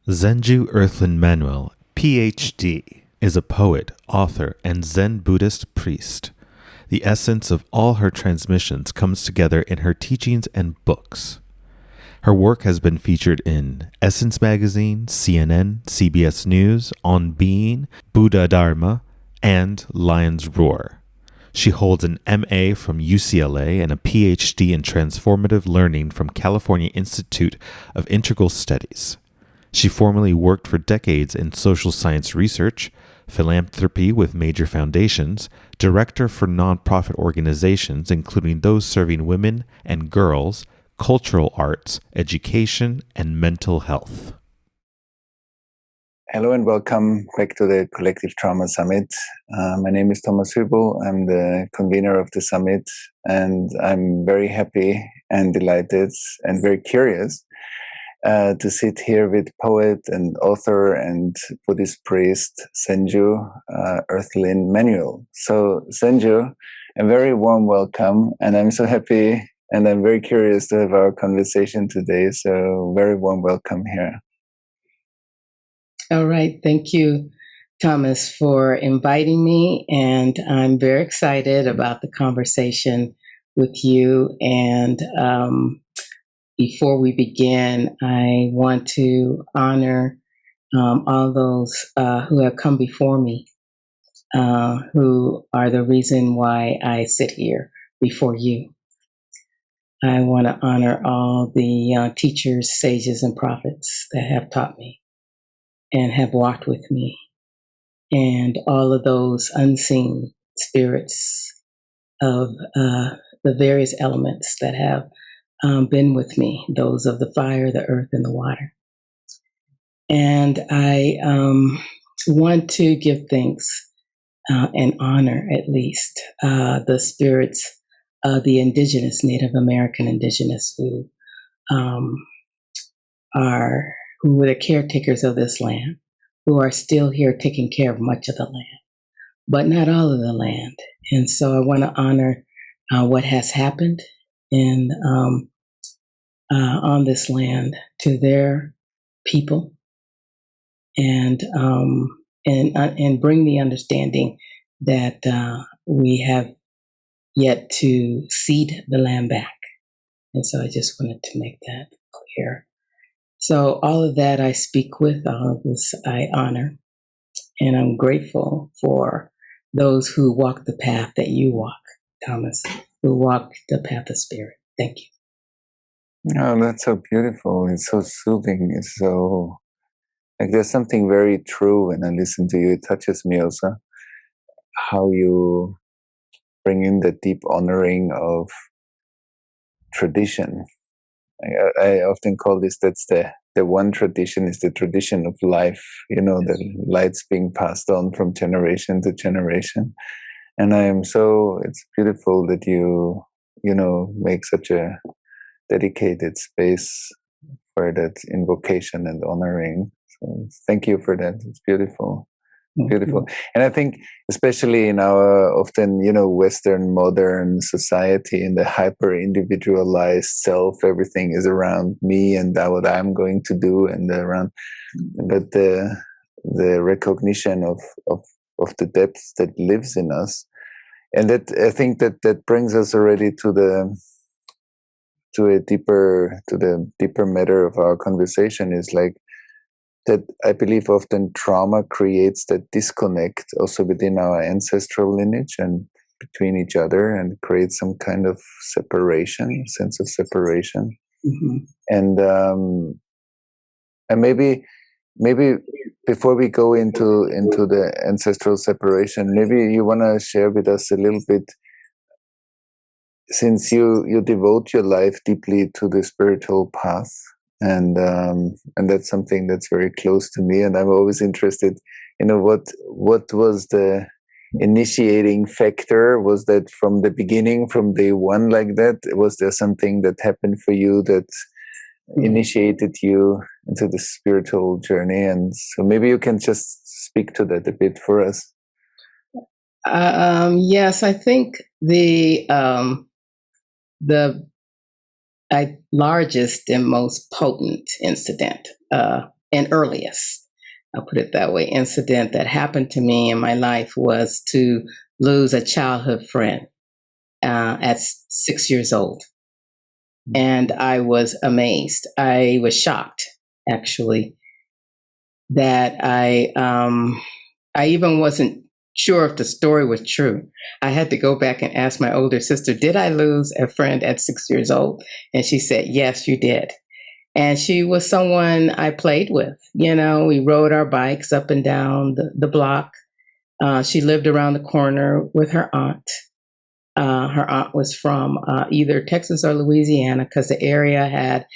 Zenju Earthlyn Manuel, Ph.D., is a poet, author, and Zen Buddhist priest. The essence of all her transmissions comes together in her teachings and books. Her work has been featured in Essence Magazine, CNN, CBS News, On Being, Buddha Dharma, and Lion's Roar. She holds an MA from UCLA and a PhD in Transformative Learning from California Institute of Integral Studies. She formerly worked for decades in social science research, philanthropy with major foundations, director for nonprofit organizations, including those serving women and girls, cultural arts, education, and mental health. Hello and welcome back to the Collective Trauma Summit. My name is Thomas Hübl. I'm the convener of the summit, and I'm very happy and delighted and very curious to sit here with poet and author and Buddhist priest Zenju Earthlyn Manuel. So Zenju, a very warm welcome, and I'm so happy and I'm very curious to have our conversation today. So very warm welcome here. All right. Thank you, Thomas, for inviting me. And I'm very excited about the conversation with you. And before we begin, I want to honor all those who have come before me, who are the reason why I sit here before you. I want to honor all the teachers, sages, and prophets that have taught me and have walked with me, and all of those unseen spirits of the various elements that have been with me, those of the fire, the earth, and the water. And I want to give thanks and honor, at least, the spirits of the indigenous, Native American indigenous who were the caretakers of this land, who are still here taking care of much of the land, but not all of the land. And so I want to honor what has happened on this land to their people, and bring the understanding that we have yet to cede the land back. And so I just wanted to make that clear. So all of that I speak with, all of this I honor, and I'm grateful for those who walk the path that you walk, Thomas, who walk the path of spirit. Thank you. Oh, that's so beautiful. It's so soothing. It's so, like, there's something very true when I listen to you. It touches me also, how you bring in the deep honoring of tradition. I often call this, that's the one tradition is the tradition of life, the light's being passed on from generation to generation. And it's beautiful that you make such a dedicated space for that invocation and honoring. So thank you for that. It's beautiful. Beautiful. And I think especially in our often, Western modern society, in the hyper individualized self, everything is around me and what I'm going to do and but the recognition of the depth that lives in us. And that, I think that brings us already to the deeper matter of our conversation, is like that I believe often trauma creates that disconnect also within our ancestral lineage and between each other, and creates some kind of separation, sense of separation. Mm-hmm. And maybe before we go into the ancestral separation, maybe you want to share with us a little bit, since you devote your life deeply to the spiritual path. And that's something that's very close to me, and I'm always interested. What was the initiating factor? Was that from the beginning, from day one, like that? Was there something that happened for you that initiated you into the spiritual journey? And so maybe you can just speak to that a bit for us. Yes, I think the largest and most potent incident and earliest, I'll put it that way, incident that happened to me in my life was to lose a childhood friend at 6 years old. And I was amazed. I was shocked, actually, that I even wasn't sure if the story was true. I had to go back and ask my older sister, did I lose a friend at 6 years old? And she said, yes, you did. And she was someone I played with. You know, we rode our bikes up and down the block. She lived around the corner with her aunt. Her aunt was from either Texas or Louisiana, because the area had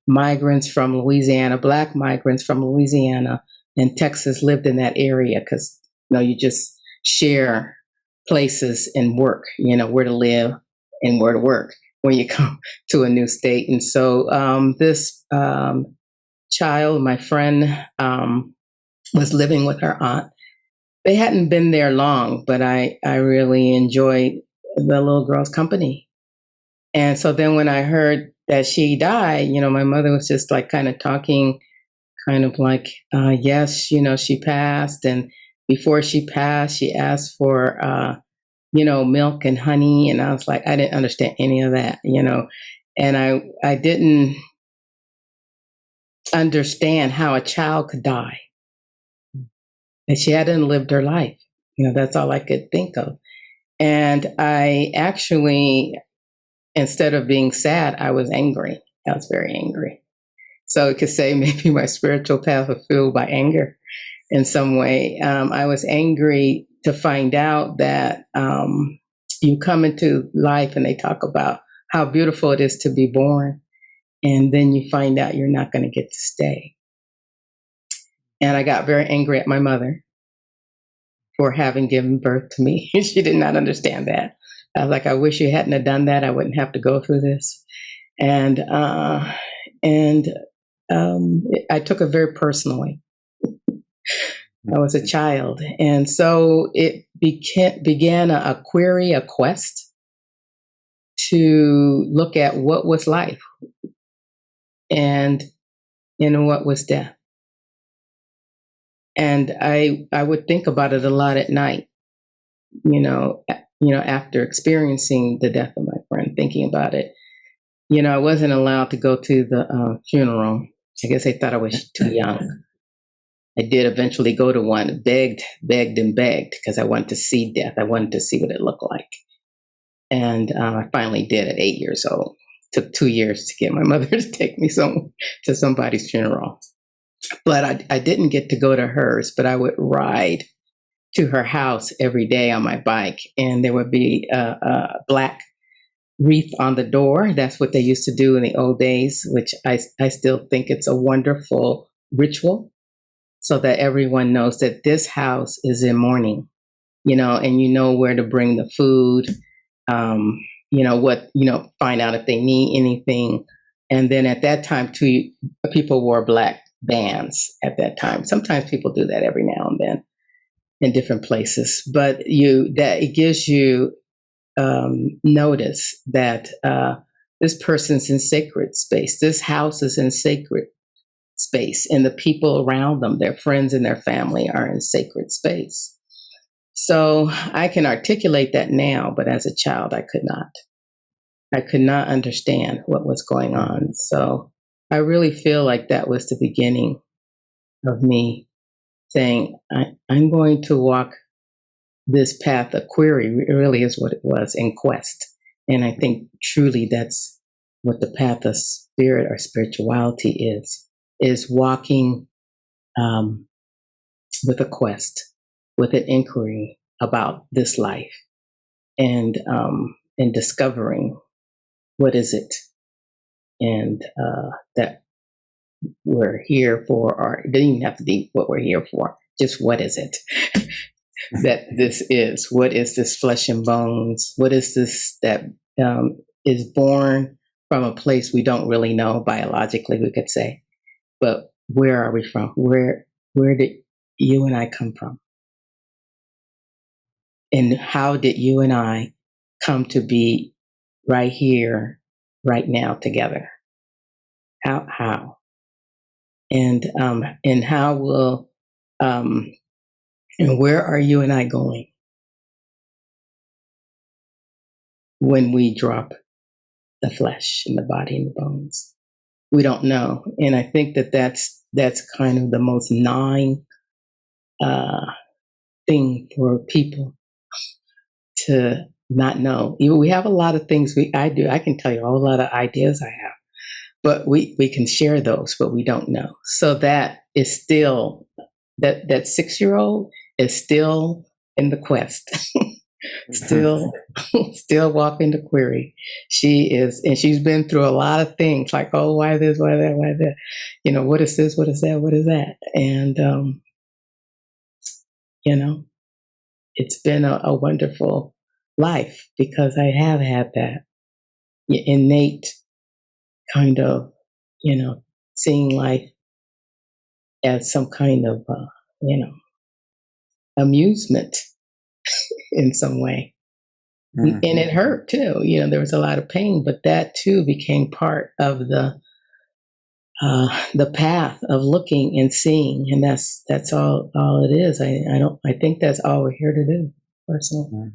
migrants from Louisiana, Black migrants from Louisiana, and Texas lived in that area because, you know, you just share places and work, you know, where to live and where to work when you come to a new state. And so this child, my friend, was living with her aunt. They hadn't been there long, but I really enjoyed the little girl's company. And so then when I heard that she died, you know, my mother was just like kind of talking, kind of like, yes, you know, she passed. And before she passed, she asked for, you know, milk and honey. And I was like, I didn't understand any of that, you know, and I didn't understand how a child could die. And she hadn't lived her life. You know, that's all I could think of. And I actually, instead of being sad, I was angry. I was very angry. So you could say maybe my spiritual path was fueled by anger in some way. I was angry to find out that you come into life and they talk about how beautiful it is to be born. And then you find out you're not going to get to stay. And I got very angry at my mother for having given birth to me. She did not understand that. I was like, I wish you hadn't have done that. I wouldn't have to go through this. And I took it very personally. I was a child. And so it began a query, a quest to look at what was life and what was death. And I would think about it a lot at night, after experiencing the death of my friend, thinking about it. I wasn't allowed to go to the funeral. I guess they thought I was too young. I did eventually go to one, begged and begged, because I wanted to see death. I wanted to see what it looked like. And I finally did at 8 years old. It took 2 years to get my mother to take me to somebody's funeral. But I didn't get to go to hers, but I would ride to her house every day on my bike. And there would be a black wreath on the door. That's what they used to do in the old days, which I still think it's a wonderful ritual, so that everyone knows that this house is in mourning, and you know where to bring the food, find out if they need anything. And then at that time too, people wore black bands at that time. Sometimes people do that every now and then in different places, but it gives you notice that this person's in sacred space. This house is in sacred space, and the people around them, their friends and their family, are in sacred space. So I can articulate that now, but as a child, I could not. I could not understand what was going on. So I really feel like that was the beginning of me saying, I'm going to walk this path of query. It really is what it was, in quest. And I think truly that's what the path of spirit or spirituality is walking with a quest, with an inquiry about this life, and discovering what is it, and that we're here for, or it doesn't even have to be what we're here for, just what is it that this is? What is this flesh and bones? What is this that is born from a place we don't really know biologically, we could say, but where are we from? Where did you and I come from? And how did you and I come to be right here, right now together? How? and how will, and where are you and I going when we drop the flesh and the body and the bones? We don't know. And I think that's kind of the most gnawing thing for people to not know. Even we have a lot of things I can tell you a whole lot of ideas I have, but we can share those, but we don't know. So that is still, that 6-year-old is still in the quest. still walking the query. She is, and she's been through a lot of things like, oh, why this, why that, why that, what is this, what is that, what is that? And it's been a wonderful life because I have had that innate kind of seeing life as some kind of amusement in some way. Mm-hmm. And it hurt too. There was a lot of pain, but that too became part of the path of looking and seeing, and that's all it is. I think that's all we're here to do, personally.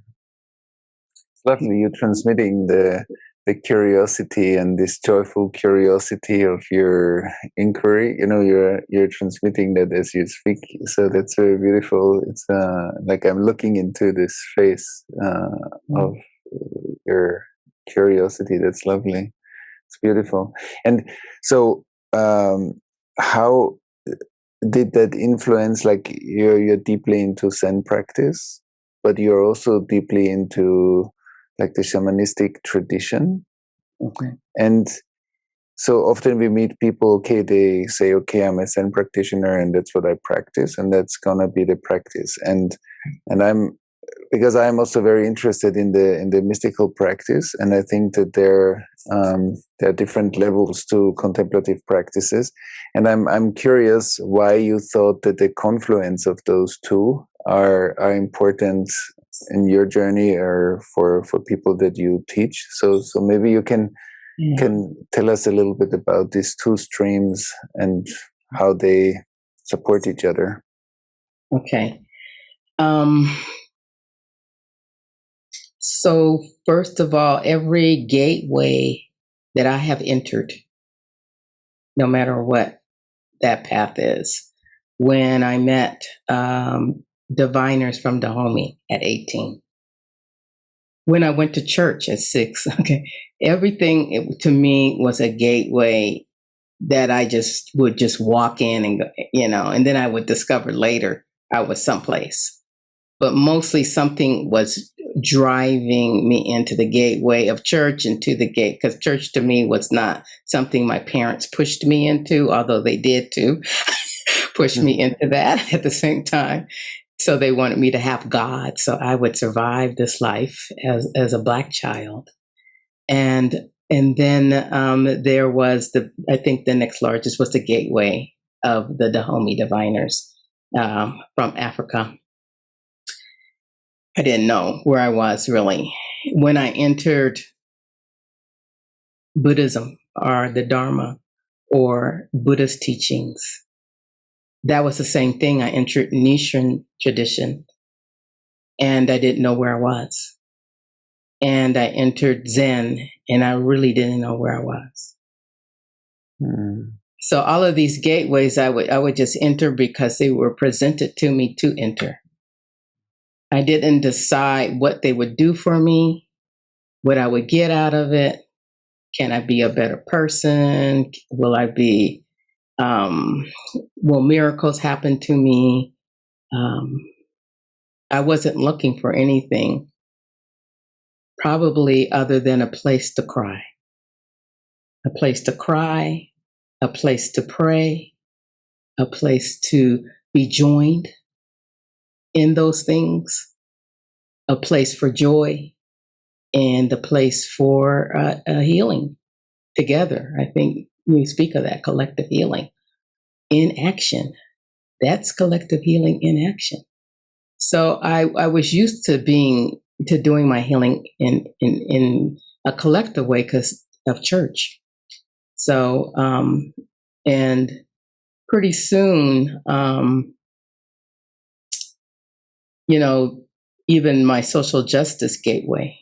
It's lovely. You're transmitting the curiosity and this joyful curiosity of your inquiry. You're transmitting that as you speak. So that's very beautiful. It's like I'm looking into this face of your curiosity. That's lovely. It's beautiful. And so, how did that influence? Like you're deeply into Zen practice, but you're also deeply into like the shamanistic tradition. Okay. And so often we meet people, okay, they say, okay, I'm a Zen practitioner and that's what I practice, and that's gonna be the practice. And because I'm also very interested in the mystical practice, and I think that there are different levels to contemplative practices. And I'm curious why you thought that the confluence of those two are important in your journey or for people that you teach. So maybe you can tell us a little bit about these two streams and how they support each other. Okay. So first of all, every gateway that I have entered, no matter what that path is, when I met diviners from Dahomey at 18, when I went to church at 6, okay, everything to me was a gateway that I would walk in and go, and then I would discover later I was someplace. But mostly something was driving me into the gateway of church and to the gate, because church to me was not something my parents pushed me into, although they did too push me into that at the same time. So they wanted me to have God, so I would survive this life as a Black child. And then there was I think the next largest was the gateway of the Dahomey diviners from Africa. I didn't know where I was really. When I entered Buddhism or the Dharma or Buddhist teachings, that was the same thing. I entered Nichiren tradition and I didn't know where I was. And I entered Zen and I really didn't know where I was. So all of these gateways I would just enter because they were presented to me to enter. I didn't decide what they would do for me, what I would get out of it. Can I be a better person? Will I be, will miracles happen to me? I wasn't looking for anything, probably other than a place to cry. A place to cry, a place to pray, a place to be joined in those things, a place for joy, and a place for healing together. I think we speak of that collective healing in action. That's collective healing in action. So I was used to doing my healing in a collective way because of church. So and pretty soon, even my social justice gateway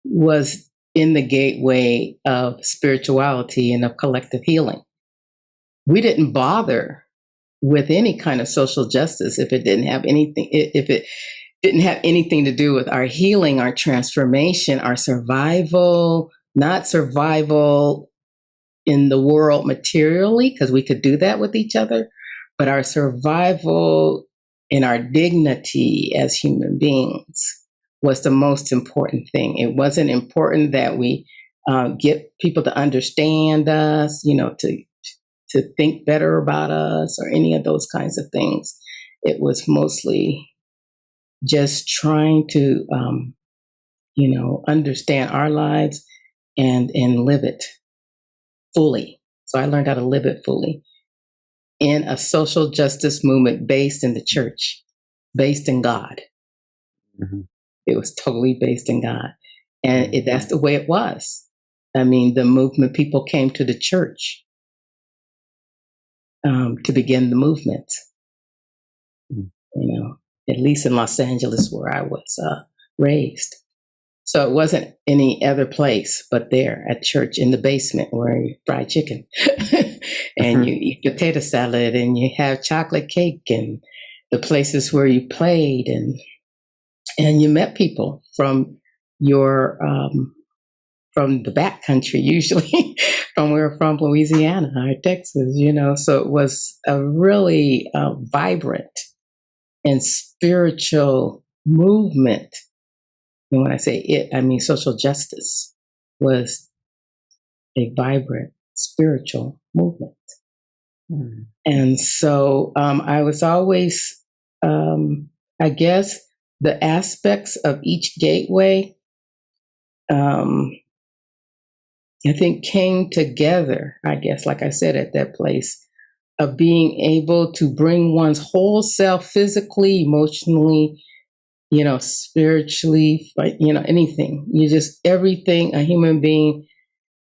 was in the gateway of spirituality and of collective healing. We didn't bother with any kind of social justice if it didn't have anything to do with our healing, our transformation, our survival, not survival in the world materially, because we could do that with each other, but our survival in our dignity as human beings was the most important thing. It wasn't important that we get people to understand us, to think better about us or any of those kinds of things. It was mostly just trying to, understand our lives and live it fully. So I learned how to live it fully in a social justice movement based in the church, based in God. Mm-hmm. It was totally based in God. And that's the way it was. I mean, the movement, people came to the church to begin the movement. At least in Los Angeles where I was raised. So it wasn't any other place but there at church in the basement where you fry chicken and you eat potato salad and you have chocolate cake and the places where you played and you met people from your from the back country, usually from where we're from, Louisiana or Texas, So it was a really vibrant and spiritual movement. And when I say it, I mean social justice was a vibrant spiritual movement. And so I was always, I guess, the aspects of each gateway, I think came together, I guess, like I said, at that place of being able to bring one's whole self physically, emotionally, spiritually, anything. Everything a human being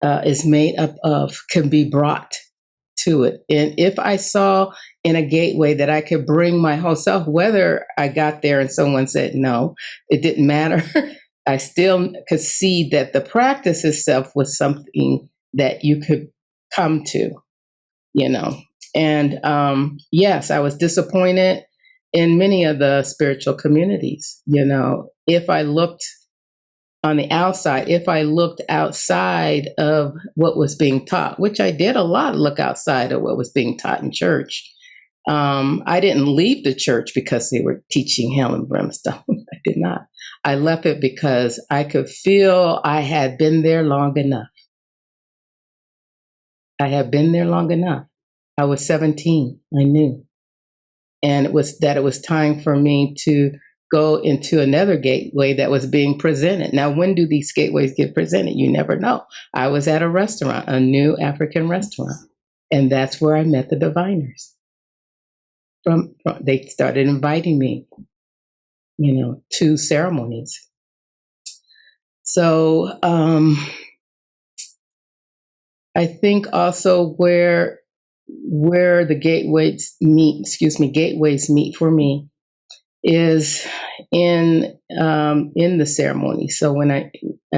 is made up of can be brought to it. And if I saw in a gateway that I could bring my whole self, whether I got there and someone said no, it didn't matter. I still could see that the practice itself was something that you could come to, And yes, I was disappointed in many of the spiritual communities. If I looked on the outside, if I looked outside of what was being taught, which I did a lot, look outside of what was being taught in church. I didn't leave the church because they were teaching hell and brimstone. I did not. I left it because I could feel I had been there long enough. I had been there long enough. I was 17. I knew. And it was time for me to go into another gateway that was being presented. Now, when do these gateways get presented? You never know. I was at a restaurant, a new African restaurant, and that's where I met the diviners. They started inviting me, to ceremonies. So I think also where the gateways meet for me is in the ceremony. So when I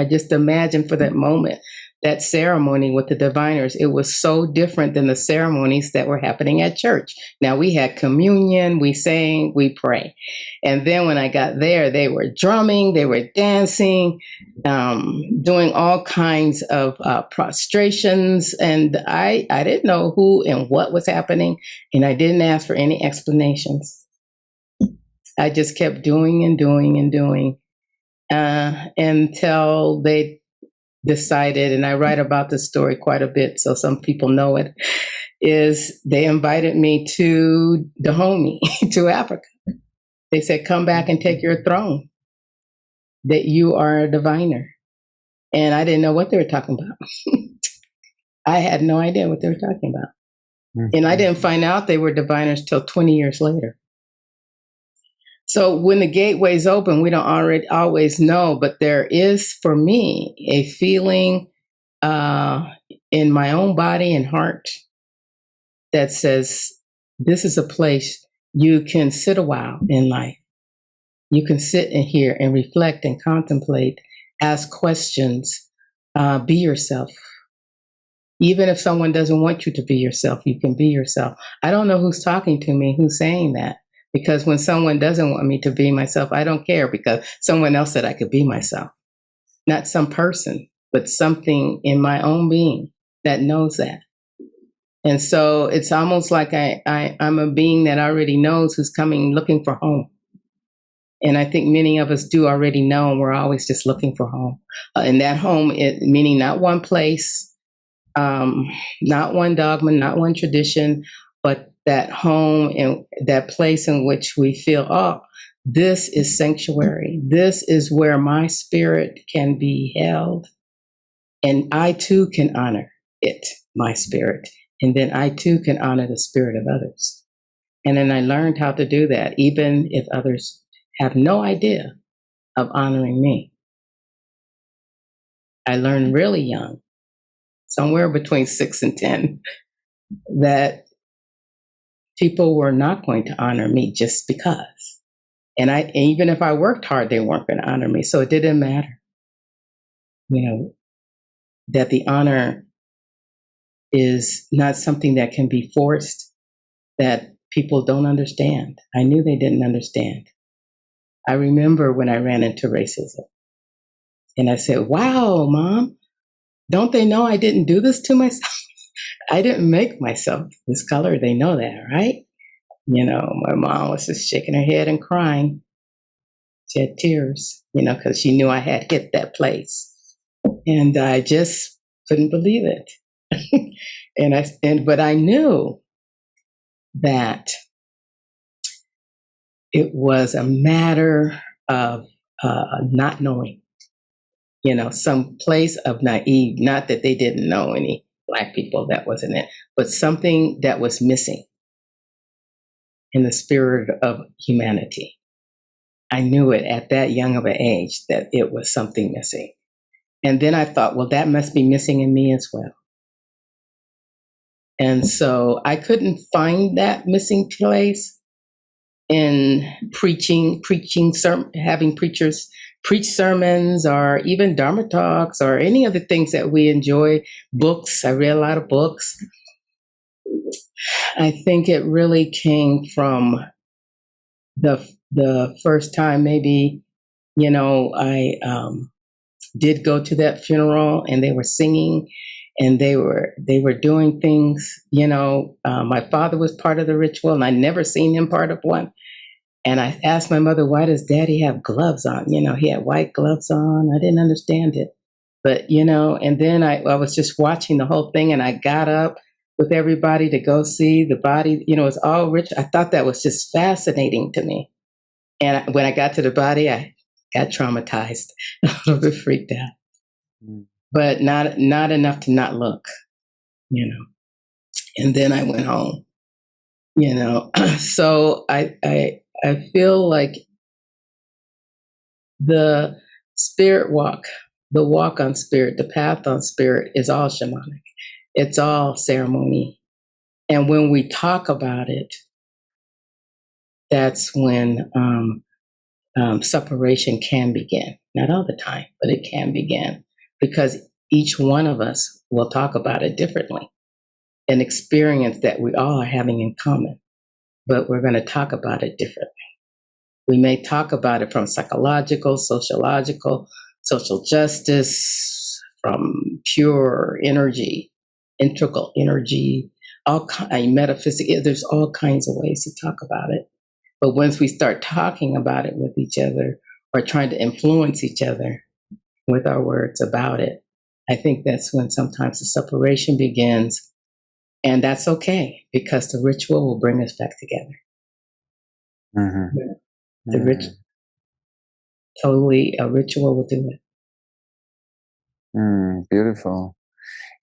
just imagine for that moment, that ceremony with the diviners, it was so different than the ceremonies that were happening at church. Now we had communion, we sang, we pray. And then when I got there, they were drumming, they were dancing, doing all kinds of prostrations. And I didn't know who and what was happening. And I didn't ask for any explanations. I just kept doing and doing and doing until they decided, and I write about this story quite a bit, so some people know it, is they invited me to Dahomey, to Africa. They said, come back and take your throne, that you are a diviner. And I didn't know what they were talking about. I had no idea what they were talking about. Mm-hmm. And I didn't find out they were diviners till 20 years later. So when the gateways open, we don't always know, but there is, for me, a feeling in my own body and heart that says this is a place you can sit a while in life. You can sit in here and reflect and contemplate, ask questions, be yourself. Even if someone doesn't want you to be yourself, you can be yourself. I don't know who's talking to me, who's saying that. Because when someone doesn't want me to be myself, I don't care, because someone else said I could be myself. Not some person, but something in my own being that knows that. And so it's almost like I'm a being that already knows who's coming looking for home. And I think many of us do already know, and we're always just looking for home. And that home, meaning not one place, not one dogma, not one tradition, but that home and that place in which we feel, oh, this is sanctuary. This is where my spirit can be held. And I too can honor it, my spirit. And then I too can honor the spirit of others. And then I learned how to do that, even if others have no idea of honoring me. I learned really young, somewhere between 6 and 10, that people were not going to honor me just because. And even if I worked hard, they weren't going to honor me. So it didn't matter, that the honor is not something that can be forced, that people don't understand. I knew they didn't understand. I remember when I ran into racism and I said, wow, Mom, don't they know I didn't do this to myself? I didn't make myself this color. They know that, right? My mom was just shaking her head and crying. She had tears, because she knew I had hit that place. And I just couldn't believe it. But I knew that it was a matter of not knowing, some place of naive, not that they didn't know any Black people, that wasn't it, but something that was missing in the spirit of humanity. I knew it at that young of an age that it was something missing. And then I thought, well, that must be missing in me as well. And so I couldn't find that missing place in preaching, having preachers preach sermons, or even Dharma talks, or any of the things that we enjoy. Books, I read a lot of books. I think it really came from the first time, maybe, I did go to that funeral and they were singing and they were doing things, my father was part of the ritual and I'd never seen him part of one. And I asked my mother, why does Daddy have gloves on? He had white gloves on. I didn't understand it. But, and then I was just watching the whole thing and I got up with everybody to go see the body. It's all rich. I thought that was just fascinating to me. And when I got to the body, I got traumatized, a little bit freaked out, but not enough to not look, And then I went home, So I feel like the spirit walk, the walk on spirit, the path on spirit is all shamanic. It's all ceremony. And when we talk about it, that's when separation can begin. Not all the time, but it can begin, because each one of us will talk about it differently, an experience that we all are having in common, but we're going to talk about it differently. We may talk about it from psychological, sociological, social justice, from pure energy, integral energy, metaphysics. There's all kinds of ways to talk about it. But once we start talking about it with each other, or trying to influence each other with our words about it, I think that's when sometimes the separation begins. And that's okay, because the ritual will bring us back together. Mm-hmm. A ritual will do it. Beautiful.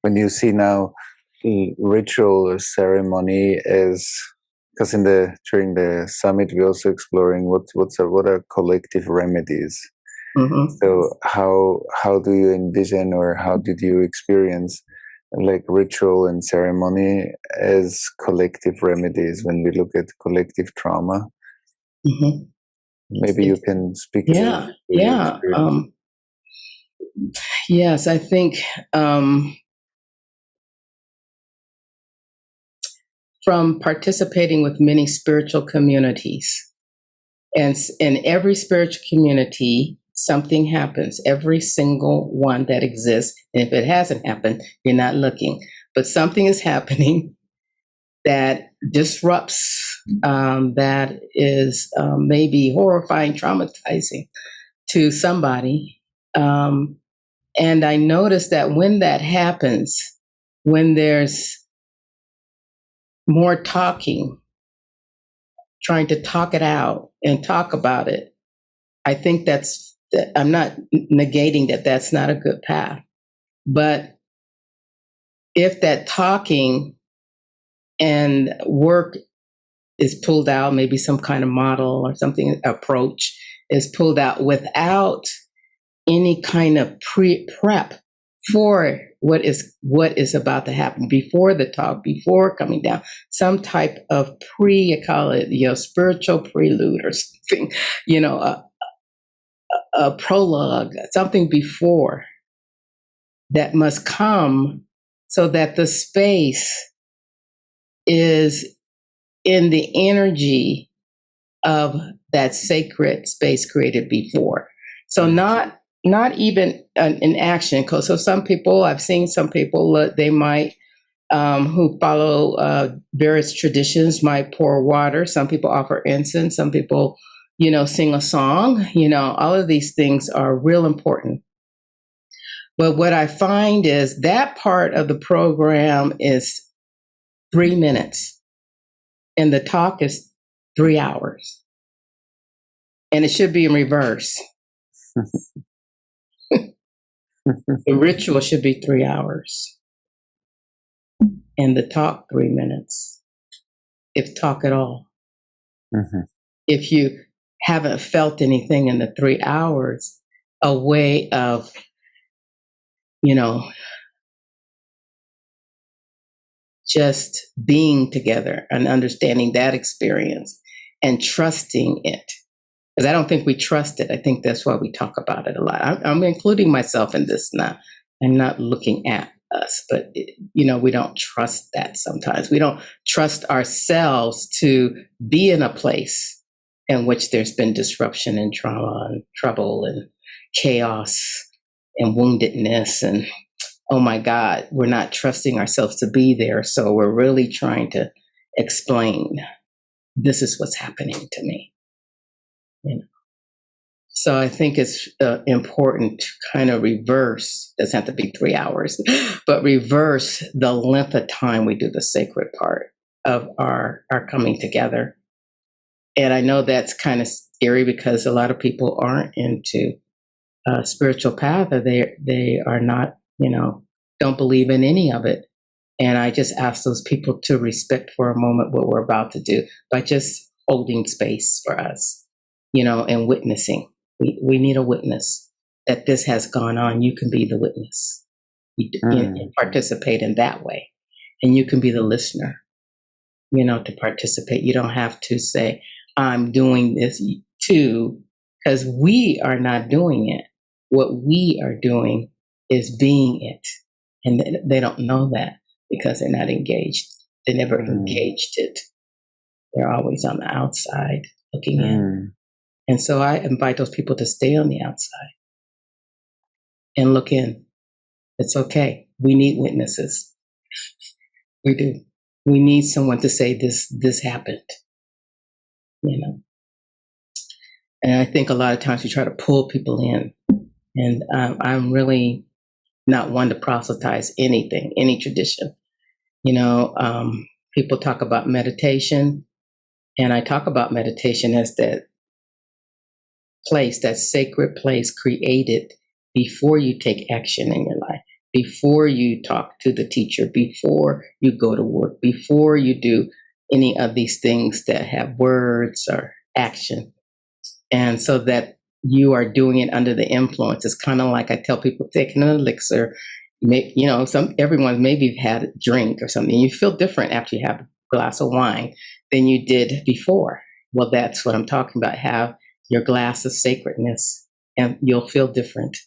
When you see now ritual or ceremony is, because during the summit we're also exploring what are collective remedies. Mm-hmm. So how do you envision, or how did you experience like ritual and ceremony as collective remedies when we look at collective trauma. Mm-hmm. Maybe you can speak Yeah, to your yeah. experience. Yes, I think from participating with many spiritual communities, and in every spiritual community, something happens. Every single one that exists. And if it hasn't happened, you're not looking. But something is happening that disrupts, that is maybe horrifying, traumatizing to somebody. And I noticed that when that happens, when there's more talking, trying to talk it out and talk about it, I think I'm not negating that that's not a good path. But if that talking and work is pulled out, maybe some kind of model or something, approach is pulled out without any kind of prep for what is about to happen before the talk, before coming down, some type of I call it, spiritual prelude or something, a prologue, something before that must come so that the space is in the energy of that sacred space created before. So not even an action. So some people, I've seen some people, they might, who follow various traditions, might pour water. Some people offer incense. Some people, sing a song. All of these things are real important. But what I find is that part of the program is 3 minutes, and the talk is 3 hours. And it should be in reverse. The ritual should be 3 hours, and the talk 3 minutes, if talk at all. Mm-hmm. If you haven't felt anything in the 3 hours, a way of, just being together and understanding that experience and trusting it. Because I don't think we trust it. I think that's why we talk about it a lot. I'm including myself in this now. I'm not looking at us, but we don't trust that sometimes. We don't trust ourselves to be in a place in which there's been disruption and trauma and trouble and chaos and woundedness, and oh my God, we're not trusting ourselves to be there. So we're really trying to explain, this is what's happening to me. So I think it's important to kind of reverse, doesn't have to be 3 hours, but reverse the length of time we do the sacred part of our coming together. And I know that's kind of scary because a lot of people aren't into spiritual path, or they are not, don't believe in any of it. And I just ask those people to respect for a moment what we're about to do by just holding space for us, and witnessing. We need a witness that this has gone on. You can be the witness. You participate in that way. And you can be the listener, to participate. You don't have to say, I'm doing this too, because we are not doing it. What we are doing is being it. And they don't know that because they're not engaged. They never engaged it. They're always on the outside looking in. And so I invite those people to stay on the outside and look in. It's okay. We need witnesses. We do. We need someone to say this happened, And I think a lot of times we try to pull people in. And I'm really not one to proselytize anything, any tradition. People talk about meditation, and I talk about meditation as that place, that sacred place created before you take action in your life, before you talk to the teacher, before you go to work, before you do any of these things that have words or action. And so that you are doing it under the influence. It's kind of like I tell people taking an elixir everyone maybe had a drink or something. You feel different after you have a glass of wine than you did before. Well, that's what I'm talking about. Have your glass of sacredness, and you'll feel different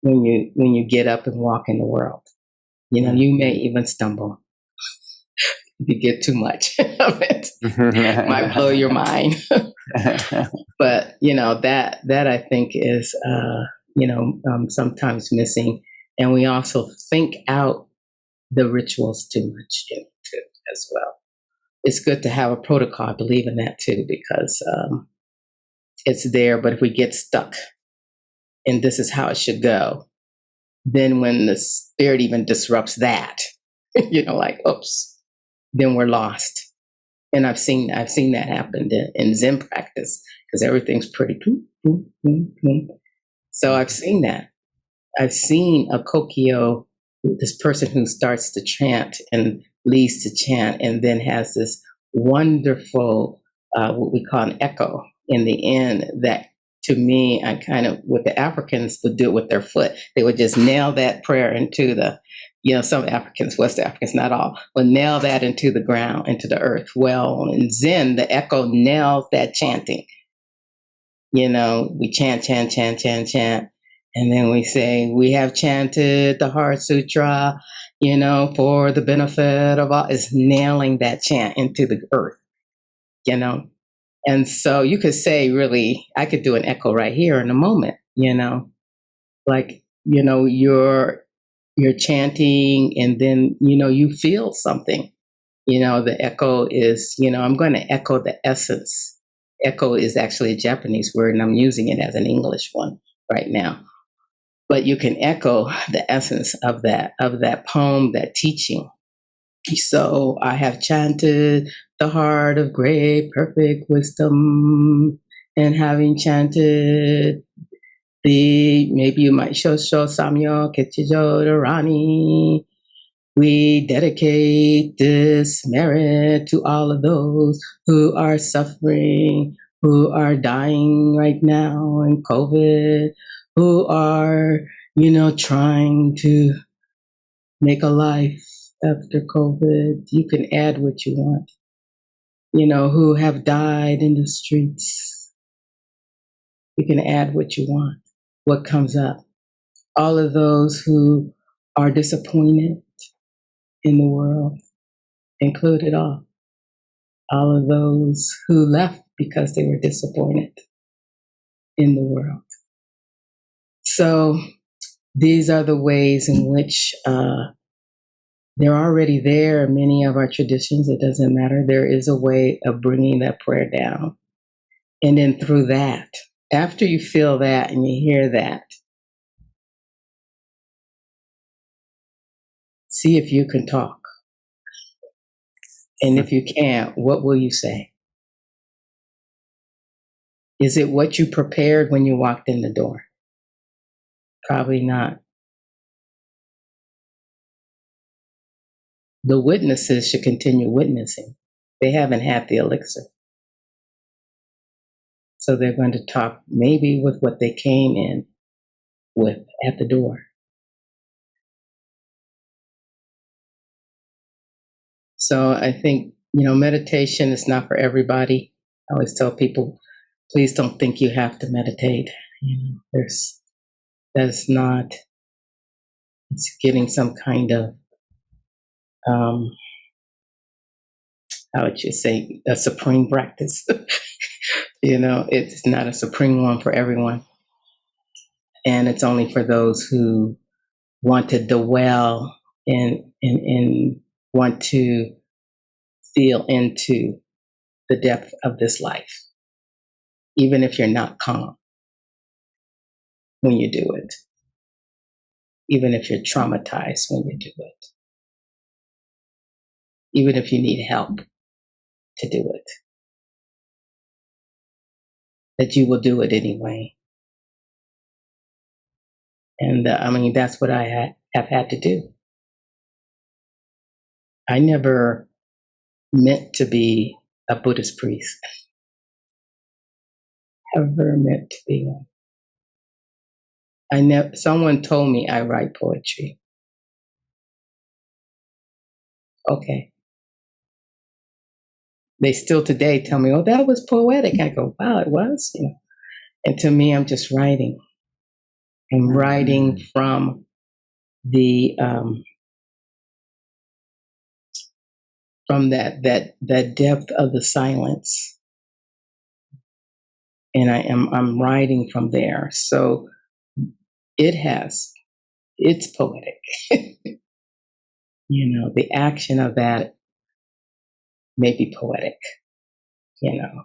when you get up and walk in the world. You may even stumble if you get too much of it. It might blow your mind. But that I think is sometimes missing, and we also think out the rituals too much too, as well. It's good to have a protocol. I believe in that too, because it's there. But if we get stuck and this is how it should go, then when the spirit even disrupts that, like, oops, then we're lost. And I've seen that happen in Zen practice, because everything's pretty boom, boom, boom, boom. So I've seen that. I've seen a kokyo, this person who starts to chant and leads to chant, and then has this wonderful, what we call an echo in the end, that to me, I kind of, what the Africans would do with their foot. They would just nail that prayer into the, some Africans, West Africans, not all, would nail that into the ground, into the earth. Well, in Zen, the echo nails that chanting. We chant, chant, chant, chant, chant. And then we say, we have chanted the Heart Sutra, for the benefit of all. It's nailing that chant into the earth, And so you could say, really, I could do an echo right here in a moment, like, you're chanting, and then, you feel something. The echo is, I'm going to echo the essence. Echo is actually a Japanese word, and I'm using it as an English one right now. But you can echo the essence of that poem, that teaching. So I have chanted the heart of great perfect wisdom, and having chanted maybe you might show Samyo Kechijo Rani. We dedicate this merit to all of those who are suffering, who are dying right now in COVID, who are, trying to make a life after COVID. You can add what you want, who have died in the streets. You can add what you want, what comes up. All of those who are disappointed in the world, include it all. All of those who left because they were disappointed in the world. So these are the ways in which they're already there in many of our traditions. It doesn't matter. There is a way of bringing that prayer down. And then through that, after you feel that and you hear that, see if you can talk. And if you can't, what will you say? Is it what you prepared when you walked in the door? Probably not. The witnesses should continue witnessing. They haven't had the elixir. So they're going to talk maybe with what they came in with at the door. So I think, meditation is not for everybody. I always tell people, please don't think you have to meditate. That's not, it's getting some kind of, how would you say, a supreme practice. It's not a supreme one for everyone. And it's only for those who want to dwell and want to feel into the depth of this life, even if you're not calm when you do it, even if you're traumatized when you do it, even if you need help to do it, that you will do it anyway. And that's what I have had to do. I never meant to be a Buddhist priest. Ever meant to be one. Someone told me I write poetry. Okay. They still today tell me, oh, that was poetic. I go, wow, it was. You know? And to me, I'm just writing. I'm writing from the from that depth of the silence, and I'm writing from there. So it's poetic. You know, the action of that may be poetic. You know,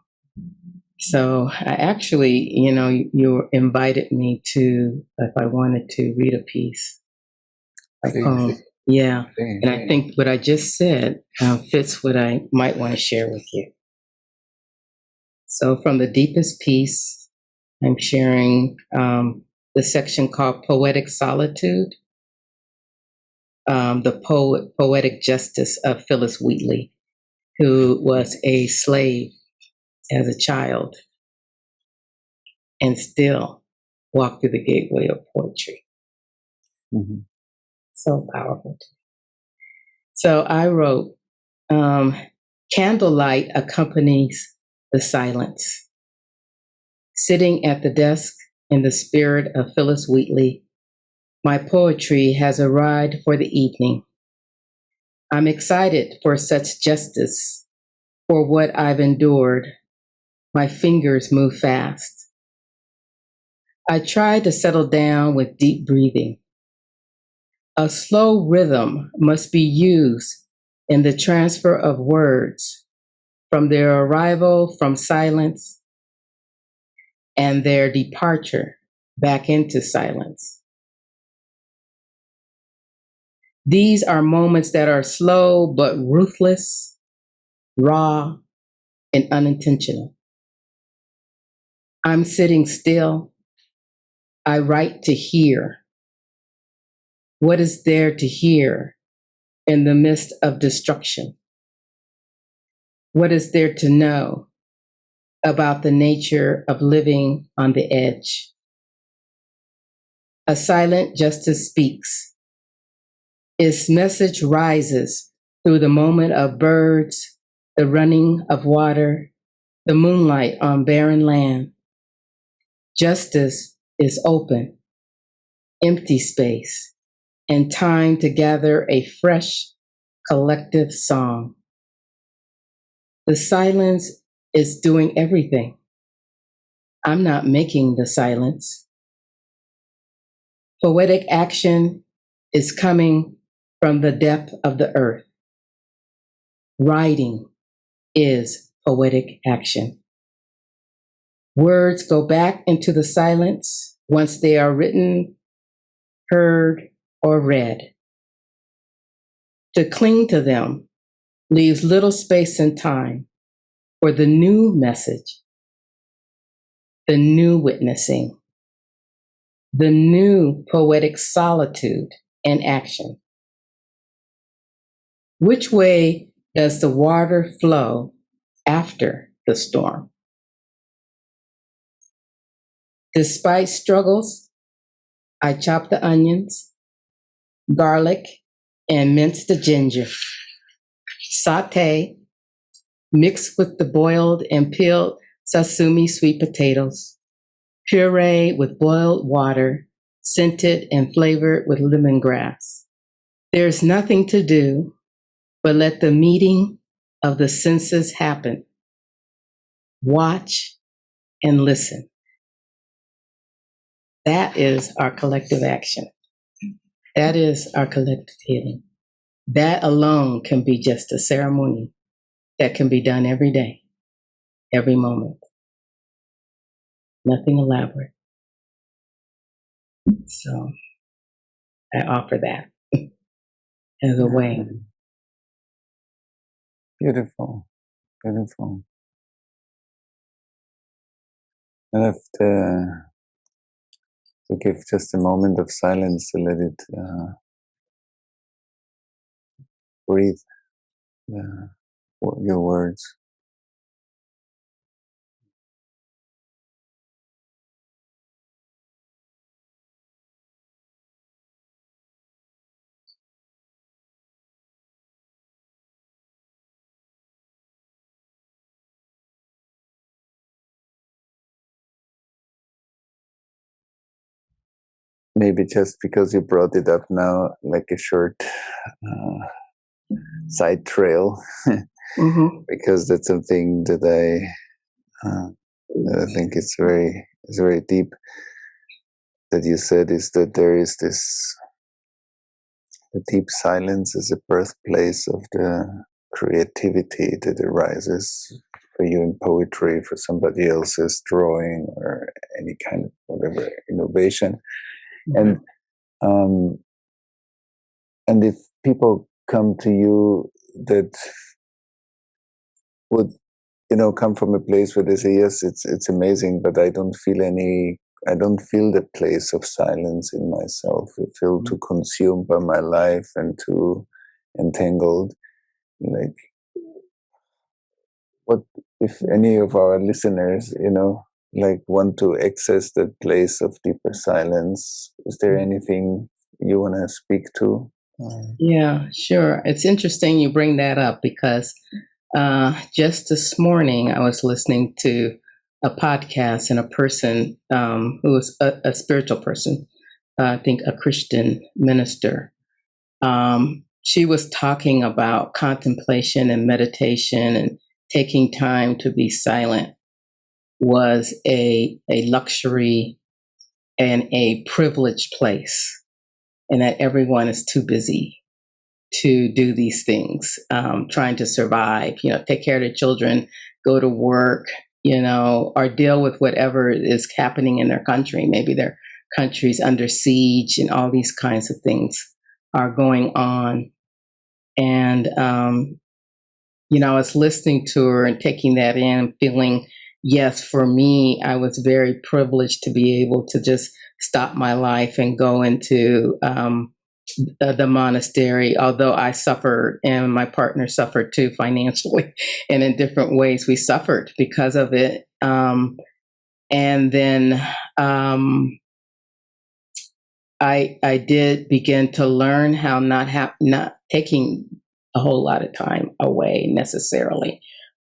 so I actually, you know, you invited me to if I wanted to read a piece, a poem. Yeah, and I think what I just said fits what I might want to share with you. So, from the deepest piece, I'm sharing the section called Poetic Solitude, the poetic justice of Phyllis Wheatley, who was a slave as a child and still walked through the gateway of poetry. Mm-hmm. So powerful. So I wrote, candlelight accompanies the silence. Sitting at the desk in the spirit of Phyllis Wheatley, my poetry has arrived for the evening. I'm excited for such justice, for what I've endured. My fingers move fast. I try to settle down with deep breathing. A slow rhythm must be used in the transfer of words from their arrival from silence and their departure back into silence. These are moments that are slow but ruthless, raw, and unintentional. I'm sitting still. I write to hear. What is there to hear in the midst of destruction? What is there to know about the nature of living on the edge? A silent justice speaks. Its message rises through the moment of birds, the running of water, the moonlight on barren land. Justice is open, empty space, and time to gather a fresh, collective song. The silence is doing everything. I'm not making the silence. Poetic action is coming from the depth of the earth. Writing is poetic action. Words go back into the silence once they are written, heard, or read. To cling to them leaves little space and time for the new message, the new witnessing, the new poetic solitude and action. Which way does the water flow after the storm? Despite struggles, I chop the onions, garlic, and mince the ginger. Saute, mix with the boiled and peeled sesame sweet potatoes. Puree with boiled water, scented and flavored with lemongrass. There's nothing to do but let the meeting of the senses happen. Watch and listen. That is our collective action. That is our collective healing. That alone can be just a ceremony that can be done every day, every moment. Nothing elaborate. So I offer that as a way. Beautiful, beautiful. I have to give just a moment of silence to let it breathe your words. maybe just because you brought it up now, like a short side trail, because that's something that I think it's very deep. That you said is that there is this the deep silence is a birthplace of the creativity that arises for you in poetry, for somebody else's drawing, or any kind of whatever innovation. And if people come to you that would, come from a place where they say, yes, it's amazing, but I don't feel the place of silence in myself. I feel too consumed by my life and too entangled. Like, what if any of our listeners, want to access that place of deeper silence? Is there anything you want to speak to? Yeah, sure. It's interesting you bring that up because just this morning I was listening to a podcast, and a person who was a spiritual person, I think a Christian minister. She was talking about contemplation and meditation, and taking time to be silent was a luxury and a privileged place, and that everyone is too busy to do these things, trying to survive, take care of their children, go to work, or deal with whatever is happening in their country. Maybe their country's under siege and all these kinds of things are going on. And, I was listening to her and taking that in and feeling, yes, for me, I was very privileged to be able to just stop my life and go into the monastery, although I suffered and my partner suffered too financially, and in different ways we suffered because of it. And then I did begin to learn how not taking a whole lot of time away necessarily,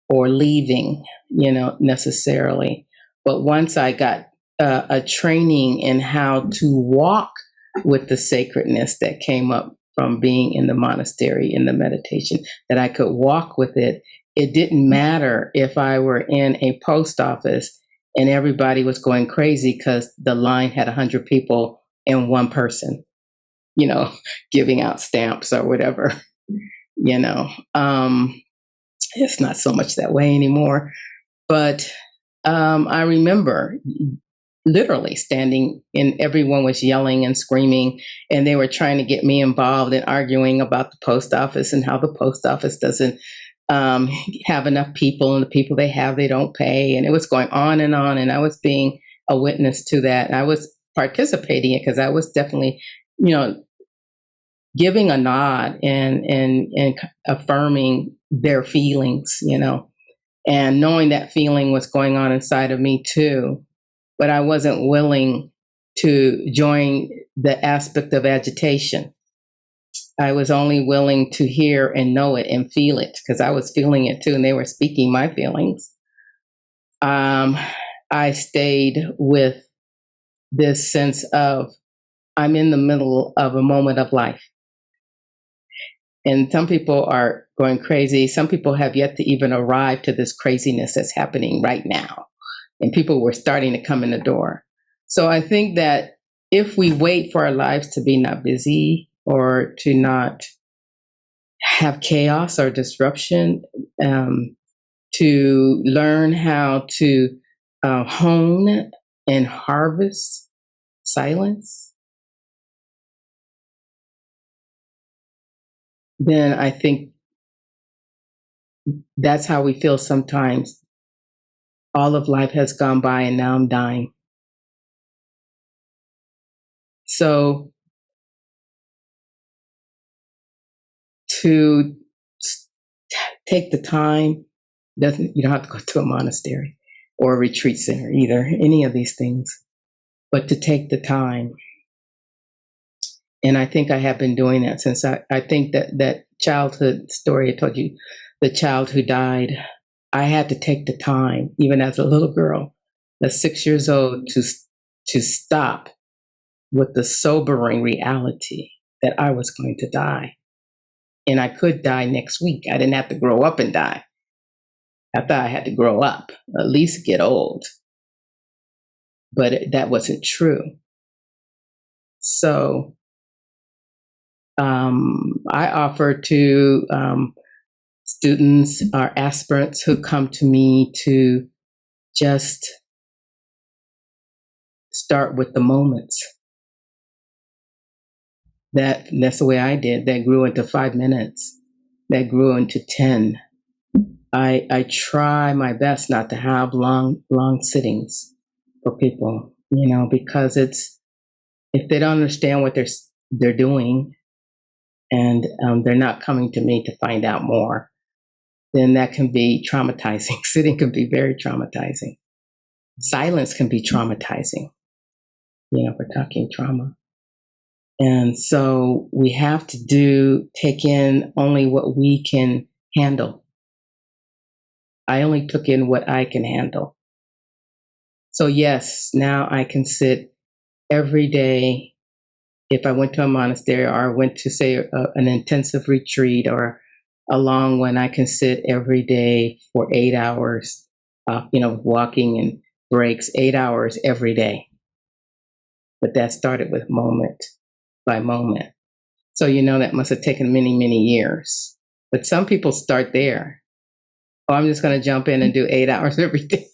or leaving, necessarily. But once I got a training in how to walk with the sacredness that came up from being in the monastery, in the meditation, that I could walk with it. It didn't matter if I were in a post office and everybody was going crazy because the line had 100 people and one person, giving out stamps or whatever. It's not so much that way anymore. But I remember literally standing, and everyone was yelling and screaming, and they were trying to get me involved in arguing about the post office and how the post office doesn't have enough people, and the people they have, they don't pay. And it was going on, and I was being a witness to that. And I was participating in it because I was definitely, giving a nod and affirming their feelings, and knowing that feeling was going on inside of me too. But I wasn't willing to join the aspect of agitation. I was only willing to hear and know it and feel it, because I was feeling it too, and they were speaking my feelings. I stayed with this sense of, I'm in the middle of a moment of life. And some people are going crazy. Some people have yet to even arrive to this craziness that's happening right now. And people were starting to come in the door. So I think that if we wait for our lives to be not busy, or to not have chaos or disruption, to learn how to hone and harvest silence, then I think that's how we feel sometimes. All of life has gone by and now I'm dying. So to take the time, you don't have to go to a monastery or a retreat center either, any of these things, but to take the time. And I think I have been doing that since I think that childhood story I told you, the child who died, I had to take the time, even as a little girl, at 6 years old, to stop with the sobering reality that I was going to die. And I could die next week. I didn't have to grow up and die. I thought I had to grow up, at least get old. But that wasn't true. So I offer to students or aspirants who come to me to just start with the moments. That's the way I did. That grew into 5 minutes. That grew into 10. I try my best not to have long sittings for people, because if they don't understand what they're doing, and they're not coming to me to find out more, then that can be traumatizing. Sitting can be very traumatizing. Silence can be traumatizing. We're talking trauma. And so we have to take in only what we can handle. I only took in what I can handle. So yes, now I can sit every day. If I went to a monastery or I went to, say, an intensive retreat or a long one, I can sit every day for 8 hours, walking and breaks, 8 hours every day. But that started with moment by moment. So, that must have taken many, many years. But some people start there. Oh, I'm just going to jump in and do 8 hours every day,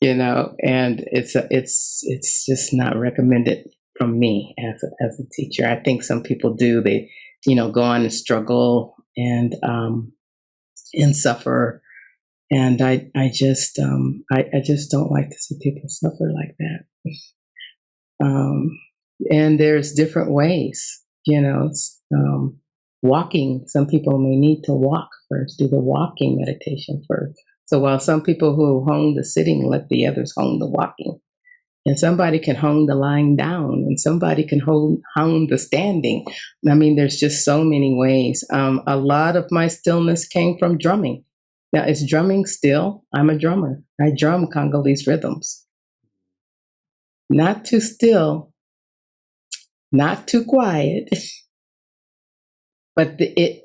and it's just not recommended from me as a teacher. I think some people do. They, go on and struggle and suffer. And I just don't like to see people suffer like that. And there's different ways, walking. Some people may need to walk first, do the walking meditation first. So while some people who hone the sitting, let the others hone the walking. And somebody can hone the lying down, and somebody can hone the standing. I mean, there's just so many ways. A lot of my stillness came from drumming. Now, is drumming still? I'm a drummer. I drum Congolese rhythms. Not too still, not too quiet, but the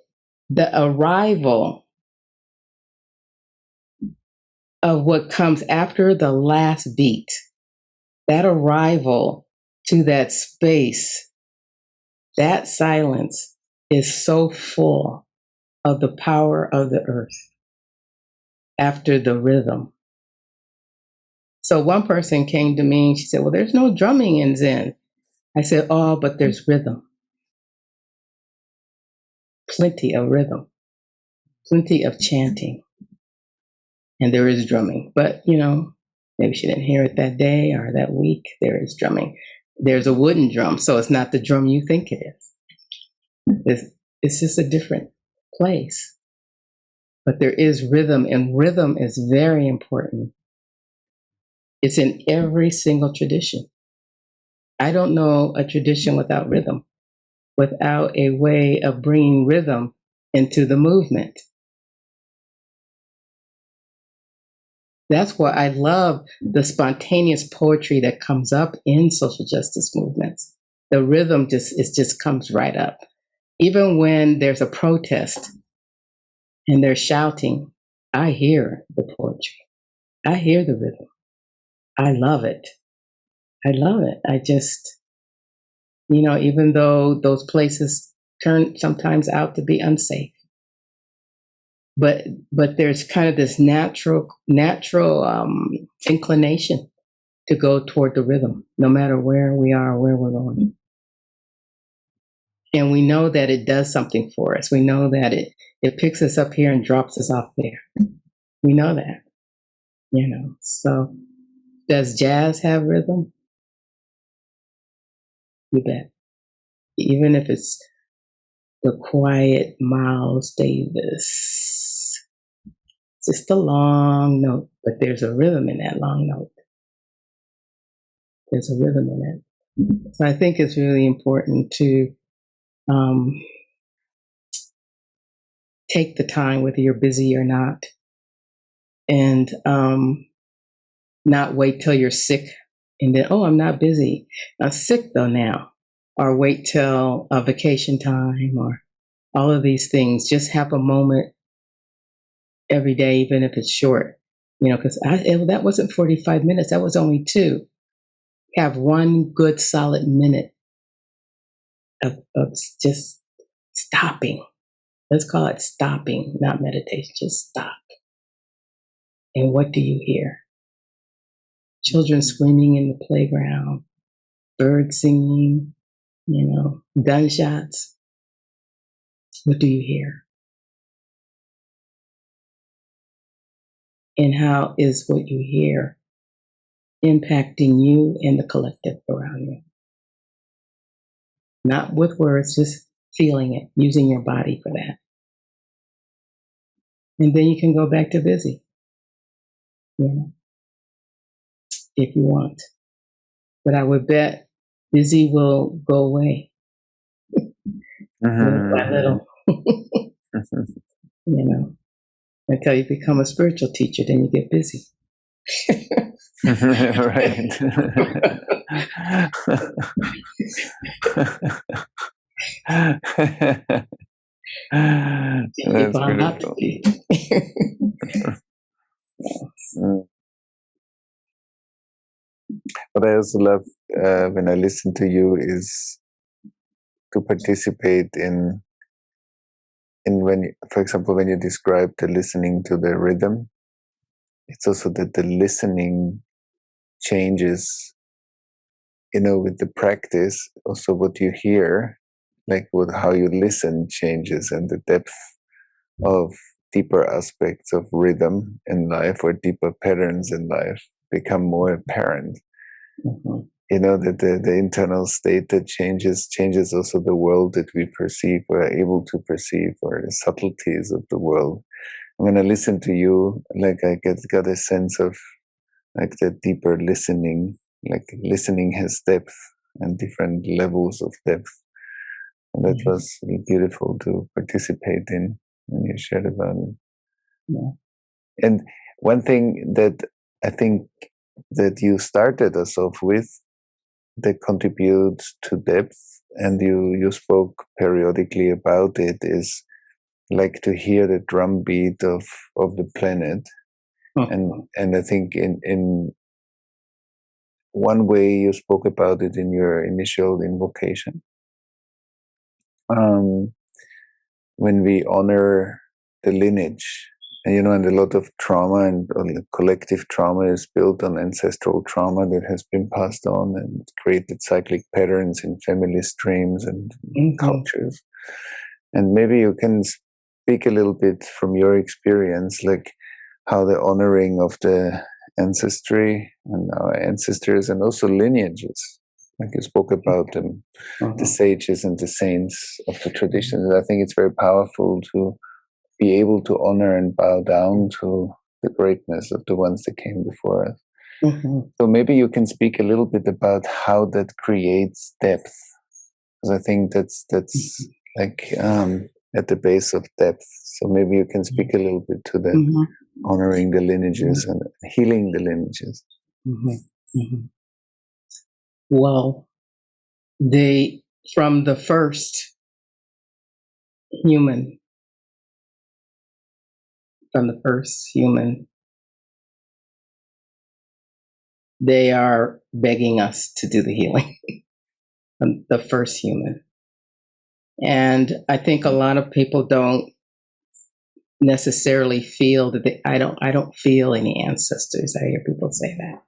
arrival of what comes after the last beat, that arrival to that space, that silence is so full of the power of the earth after the rhythm. So one person came to me and she said, well, there's no drumming in Zen. I said, oh, but there's rhythm. Plenty of rhythm, plenty of chanting. And there is drumming. But, maybe she didn't hear it that day or that week. There is drumming. There's a wooden drum, so it's not the drum you think it is. It's just a different place. But there is rhythm, and rhythm is very important. It's in every single tradition. I don't know a tradition without rhythm, without a way of bringing rhythm into the movement. That's why I love the spontaneous poetry that comes up in social justice movements. The rhythm just comes right up. Even when there's a protest and they're shouting, I hear the poetry. I hear the rhythm. I love it. I love it. I just, even though those places turn sometimes out to be unsafe, but there's kind of this natural inclination to go toward the rhythm, no matter where we are or where we're going. And we know that it does something for us. We know that it picks us up here and drops us off there. We know that, So does jazz have rhythm? You bet. Even if it's the quiet Miles Davis, it's just a long note, but there's a rhythm in that long note. There's a rhythm in it. So I think it's really important to take the time, whether you're busy or not, and not wait till you're sick And then, oh, I'm not busy. I'm sick though now. Or wait till a vacation time, or all of these things. Just have a moment every day, even if it's short. Because that wasn't 45 minutes. That was only 2. Have one good solid minute of just stopping. Let's call it stopping, not meditation. Just stop. And what do you hear? Children screaming in the playground, birds singing, gunshots. What do you hear? And how is what you hear impacting you and the collective around you? Not with words, just feeling it, using your body for that. And then you can go back to busy, if you want. But I would bet busy will go away little by little. Until you become a spiritual teacher, then you get busy. Right. That's beautiful. What I also love when I listen to you is to participate in when, for example, when you describe the listening to the rhythm, it's also that the listening changes, with the practice. Also, what you hear, like how you listen, changes, and the depth of deeper aspects of rhythm in life or deeper patterns in life become more apparent. That the internal state that changes also the world that we perceive or are able to perceive, or the subtleties of the world. And when I listen to you, like I got a sense of like that deeper listening, like listening has depth and different levels of depth. And that was really beautiful to participate in when you shared about it. Yeah. And one thing that I think that you started us off with that contributes to depth, and you spoke periodically about it, is like to hear the drumbeat of the planet. And I think in one way you spoke about it in your initial invocation, when we honor the lineage, and a lot of trauma and collective trauma is built on ancestral trauma that has been passed on and created cyclic patterns in family streams and cultures. And maybe you can speak a little bit from your experience, like how the honoring of the ancestry and our ancestors and also lineages, like you spoke about them, the sages and the saints of the traditions. I think it's very powerful to be able to honor and bow down to the greatness of the ones that came before us. So maybe you can speak a little bit about how that creates depth, because I think that's like at the base of depth. So maybe you can speak a little bit to that, honoring the lineages and healing the lineages. Well, from the first human, they are begging us to do the healing. From the first human. And I think a lot of people don't necessarily feel that I don't feel any ancestors. I hear people say that.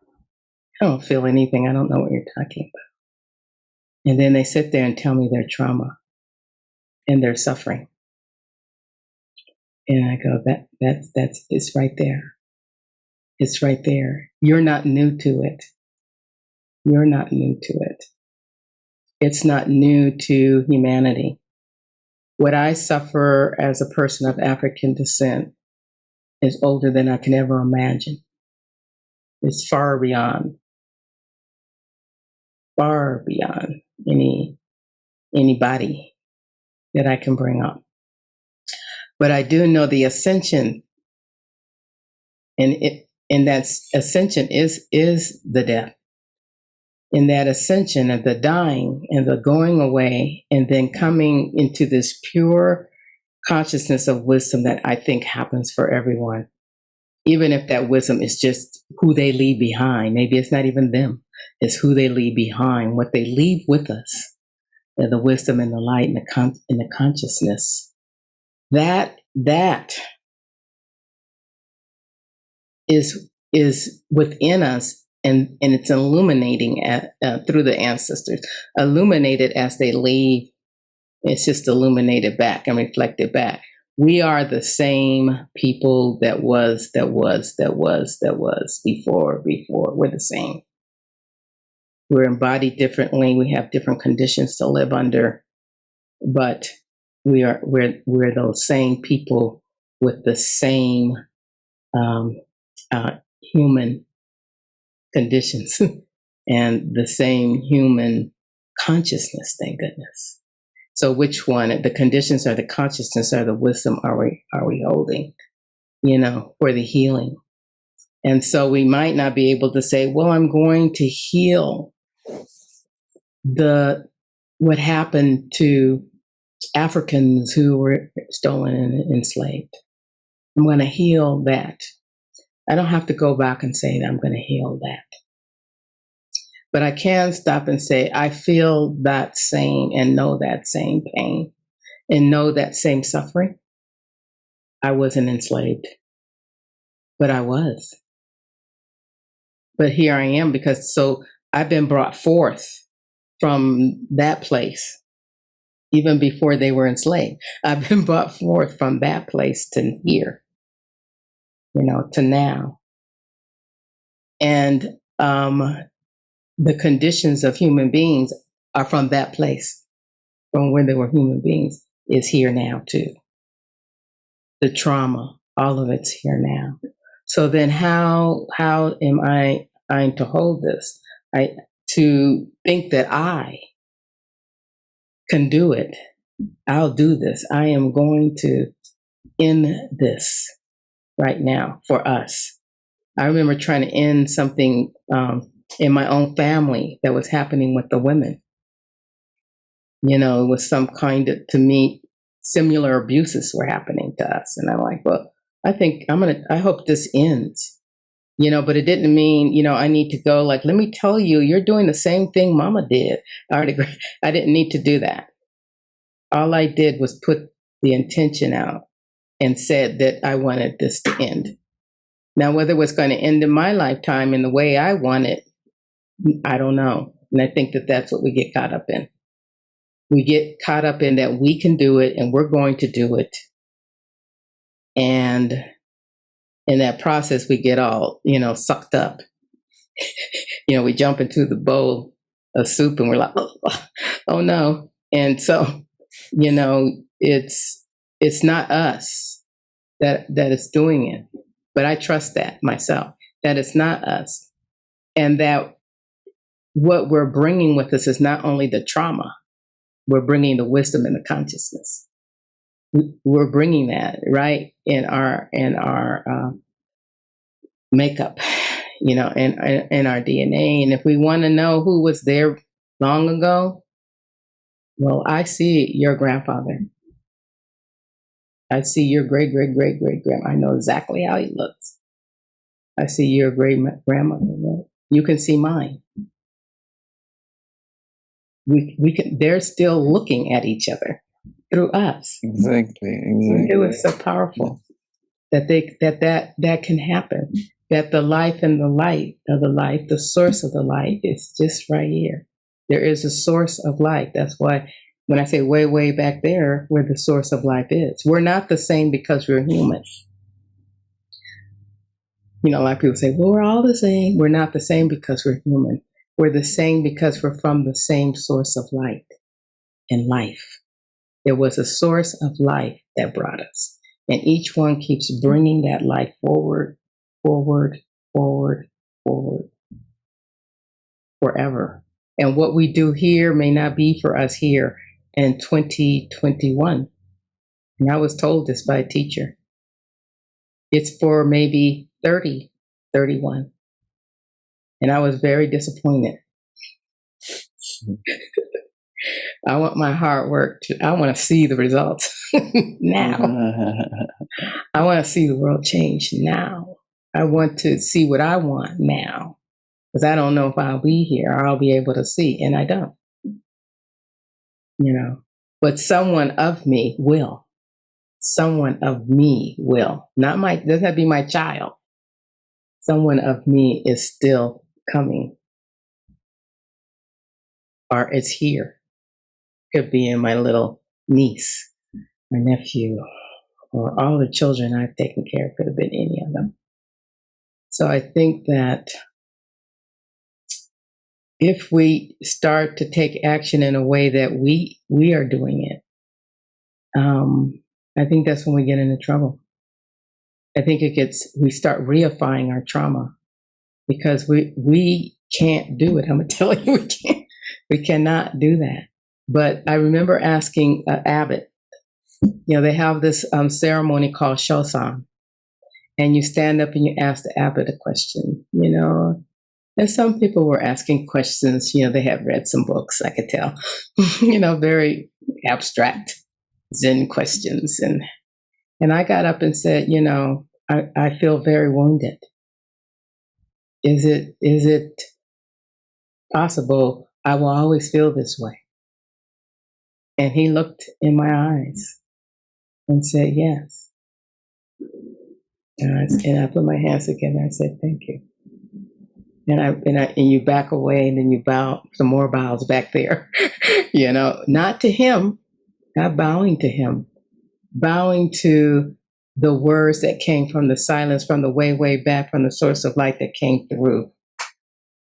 I don't feel anything. I don't know what you're talking about. And then they sit there and tell me their trauma and their suffering. And I go, that's it's right there. It's right there. You're not new to it. You're not new to it. It's not new to humanity. What I suffer as a person of African descent is older than I can ever imagine. It's far beyond anybody that I can bring up. But I do know the ascension, and that ascension is the death. in that ascension of the dying and the going away, and then coming into this pure consciousness of wisdom that I think happens for everyone, even if that wisdom is just who they leave behind. Maybe it's not even them, it's who they leave behind, what they leave with us, the wisdom and the light and the consciousness. That is within us, and it's illuminating through the ancestors, illuminated as they leave. It's just illuminated back and reflected back. We are the same people that was before. We're the same. We're embodied differently. We have different conditions to live under, but we're those same people with the same human conditions and the same human consciousness. Thank goodness. So which one, the conditions or the consciousness or the wisdom are we holding, for the healing? And so we might not be able to say, well, I'm going to heal what happened to Africans who were stolen and enslaved. I'm going to heal that. I don't have to go back and say that I'm going to heal that. But I can stop and say, I feel that same and know that same pain and know that same suffering. I wasn't enslaved, but I was. But here I am so I've been brought forth from that place, even before they were enslaved. I've been brought forth from that place to here, to now. And the conditions of human beings are from that place, from when they were human beings, is here now too. The trauma, all of it's here now. So then how am I to hold this? To think that I can do it. I'll do this. I am going to end this right now for us. I remember trying to end something in my own family that was happening with the women. It was some kind of, to me, similar abuses were happening to us. And I'm like, well, I hope this ends, but it didn't mean, I need to go like, let me tell you, you're doing the same thing Mama did. I didn't need to do that. All I did was put the intention out and said that I wanted this to end. Now, whether it was going to end in my lifetime in the way I want it, I don't know. And I think that that's what we get caught up in. We get caught up in that we can do it and we're going to do it. And in that process, we get all, sucked up. We jump into the bowl of soup and we're like, oh no. And so, it's not us that is doing it. But I trust that myself, that it's not us. And that what we're bringing with us is not only the trauma, we're bringing the wisdom and the consciousness. We're bringing that right in our makeup, in our DNA. And if we want to know who was there long ago, well, I see your grandfather. I see your great grandma. I know exactly how he looks. I see your great grandmother. You can see mine. We can. They're still looking at each other through us. Exactly. It was so powerful that that can happen. That the life and the light of the life, the source of the light, is just right here. There is a source of light. That's why when I say way, way back there, where the source of life is, we're not the same because we're human. A lot of people say, well, we're all the same. We're not the same because we're human. We're the same because we're from the same source of light and life. There was a source of life that brought us. And each one keeps bringing that life forward, forward, forward, forward, forever. And what we do here may not be for us here in 2021. And I was told this by a teacher. It's for maybe 30, 31. And I was very disappointed I want my hard work I want to see the results now. I want to see the world change now. I want to see what I want now. Because I don't know if I'll be here or I'll be able to see, and I don't. But someone of me will. Someone of me will. Not my, doesn't have to be my child. Someone of me is still coming. Or is here. Could be in my little niece, my nephew, or all the children I've taken care of. Could have been any of them. So I think that if we start to take action in a way that we are doing it, I think that's when we get into trouble. I think we start reifying our trauma because we can't do it. I'm gonna tell you, we cannot do that. But I remember asking Abbott, they have this ceremony called Shosan, and you stand up and you ask the Abbott a question, and some people were asking questions, they had read some books, I could tell, very abstract Zen questions. And I got up and said, I feel very wounded. Is it possible I will always feel this way? And he looked in my eyes and said, yes. And I put my hands together and I said, thank you. And you back away and then you bow, some more bows back there, not to him, not bowing to him, bowing to the words that came from the silence, from the way, way back, from the source of light that came through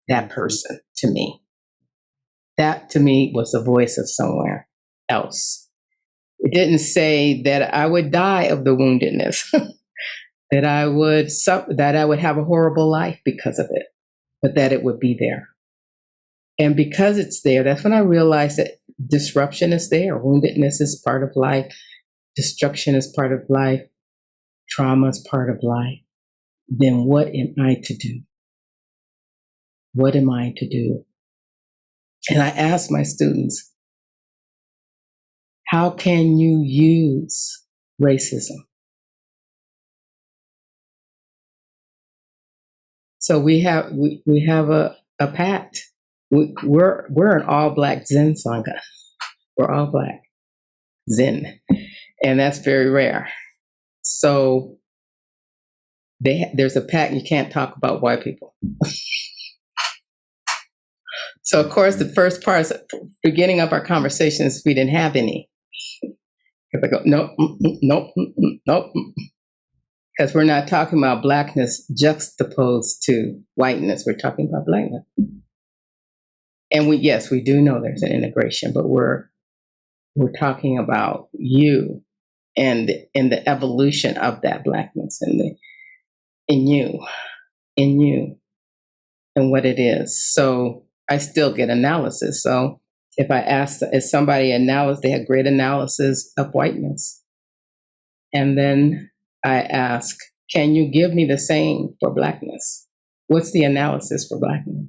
that person to me. That to me was the voice of somewhere else. It didn't say that I would die of the woundedness, that I would have a horrible life because of it, but that it would be there. And because it's there, that's when I realized that disruption is there. Woundedness is part of life. Destruction is part of life. Trauma is part of life. Then what am I to do? What am I to do? And I ask my students, how can you use racism? So we have a pact. We're an all black Zen Sangha. We're all black Zen, and that's very rare. So there's a pact. You can't talk about white people. So of course, the first part is beginning of our conversations. We didn't have any. Because I go, nope. Because we're not talking about blackness juxtaposed to whiteness. We're talking about blackness. And we do know there's an integration, but we're talking about you and the evolution of that blackness in you and what it is. So I still get analysis. So if somebody they had great analysis of whiteness. And then I ask, can you give me the same for blackness? What's the analysis for blackness?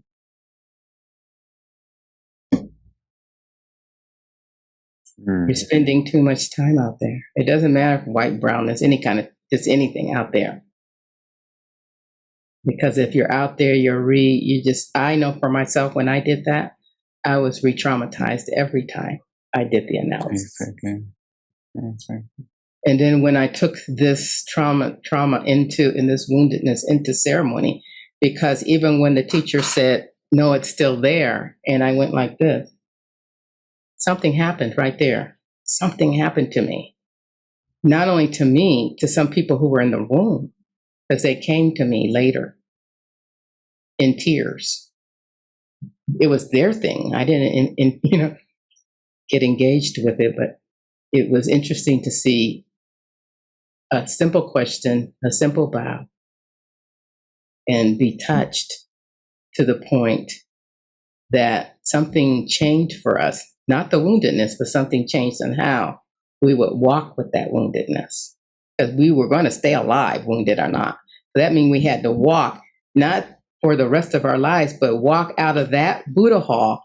You're spending too much time out there. It doesn't matter if white, brown, it's anything out there. Because if you're out there, I know for myself when I did that, I was re-traumatized every time I did the analysis. Exactly. And then when I took this trauma and this woundedness into ceremony, because even when the teacher said, no, it's still there, and I went like this, something happened right there. Something happened to me. Not only to me, to some people who were in the room, because they came to me later in tears. It was their thing. I didn't, get engaged with it, but it was interesting to see a simple question, a simple bow, and be touched to the point that something changed for us. Not the woundedness, but something changed in how we would walk with that woundedness. Because we were going to stay alive, wounded or not. So that means we had to walk, not for the rest of our lives, but walk out of that Buddha hall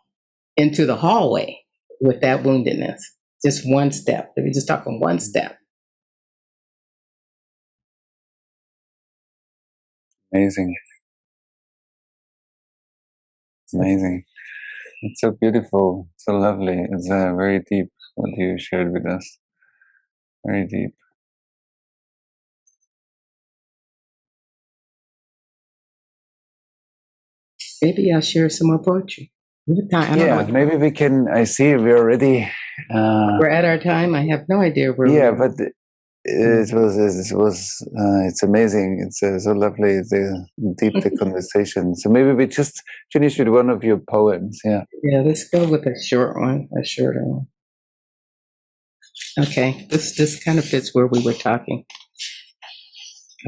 into the hallway with that woundedness. Just one step. If you're just talking one step. Amazing. Amazing. It's so beautiful, so lovely. It's very deep what you shared with us. Very deep. Maybe I'll share some more poetry. Yeah, maybe we can. I see we're already. We're at our time. I have no idea where. Yeah, but it's amazing. It's so lovely, the deep the conversation. So maybe we just finish with one of your poems. Yeah. Yeah, let's go with a short one, a shorter one. Okay, this kind of fits where we were talking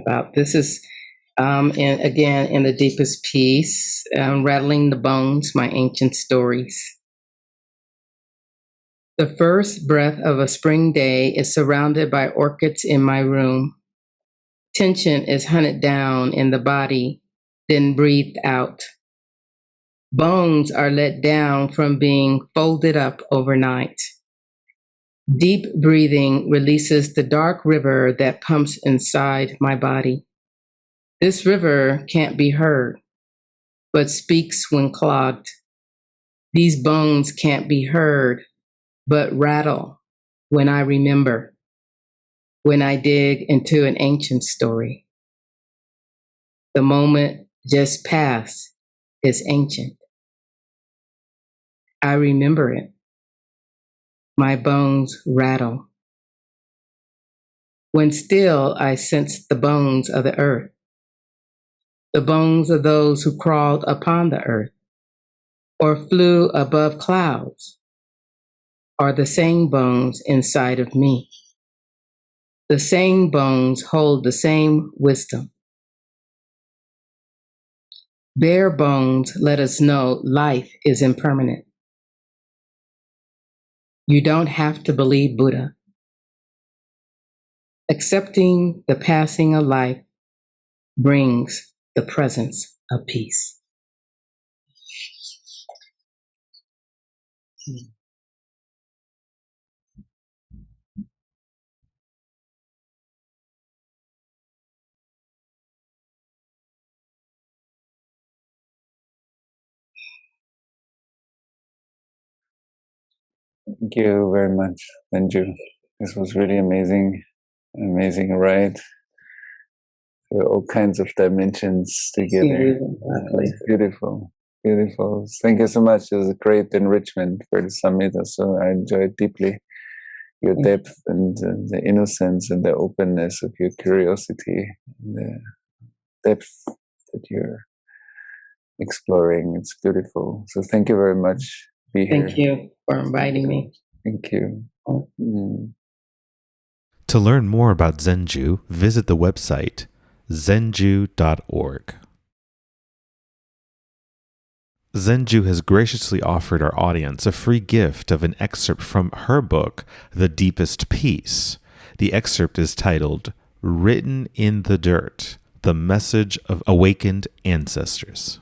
about. This is in the deepest peace, rattling the bones, my ancient stories. The first breath of a spring day is surrounded by orchids in my room. Tension is hunted down in the body, then breathed out. Bones are let down from being folded up overnight. Deep breathing releases the dark river that pumps inside my body. This river can't be heard, but speaks when clogged. These bones can't be heard, but rattle when I remember, when I dig into an ancient story. The moment just past is ancient. I remember it. My bones rattle. When still, I sense the bones of the earth. The bones of those who crawled upon the earth or flew above clouds are the same bones inside of me. The same bones hold the same wisdom. Bare bones let us know life is impermanent. You don't have to believe Buddha. Accepting the passing of life brings the presence of peace. Thank you very much, Benju. This was really amazing. Amazing ride. There are all kinds of dimensions together. It's beautiful. Beautiful. Thank you so much. It was a great enrichment for the summit. Also, I enjoyed deeply your depth and the innocence and the openness of your curiosity, and the depth that you're exploring. It's beautiful. So thank you very much. Be here. Thank you for inviting me. Thank you. To learn more about Zenju, visit the website zenju.org. Zenju has graciously offered our audience a free gift of an excerpt from her book, The Deepest Peace. The excerpt is titled, Written in the Dirt, The Message of Awakened Ancestors.